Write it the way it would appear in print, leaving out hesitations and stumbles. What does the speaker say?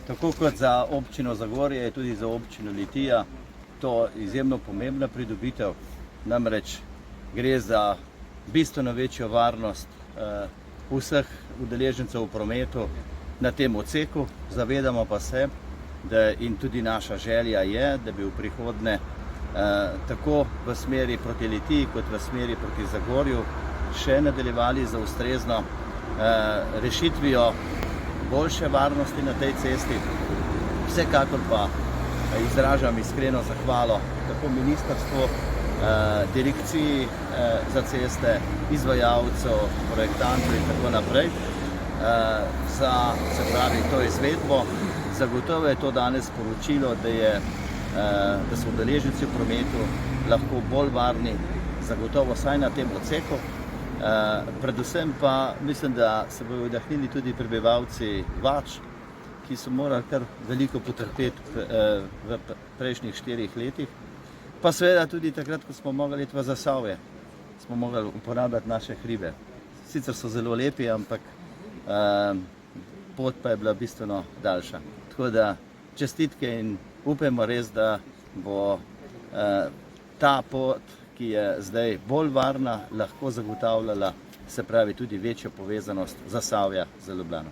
Tako kot za občino Zagorje je tudi za občino Litija to izjemno pomembna pridobitev, namreč gre za bistveno večjo varnost vseh udeležencev v prometu na tem odseku. Zavedamo pa se, da in tudi naša želja je, da bi v prihodnje tako v smeri proti Litiji kot v smeri proti Zagorju še nadaljevali za ustrezno rešitvijo boljše varnosti na tej cesti. Vsekakor pa izražam iskreno zahvalo tako ministrstvu, direkciji za ceste, izvajalcev, projektantov in tako naprej za, se pravi, to izvedbo. Zagotovo je to danes sporočilo, da so udeleženci v prometu lahko bolj varni, zagotovo vsaj na tem odseku. Predvsem pa mislim, da se bodo vdahnili tudi prebivalci Vač, ki so morali kar veliko potrpeti v prejšnjih 4 letih. Pa seveda tudi takrat, ko smo mogli iti v Zasavje, smo mogli uporabljati naše hribe. Sicer so zelo lepi, ampak pot pa je bila bistveno daljša. Tako da čestitke in upamo res, da bo ta pot, ki je zdaj bolj varna, lahko zagotavljala, se pravi, tudi večjo povezanost Zasavja z Ljubljano.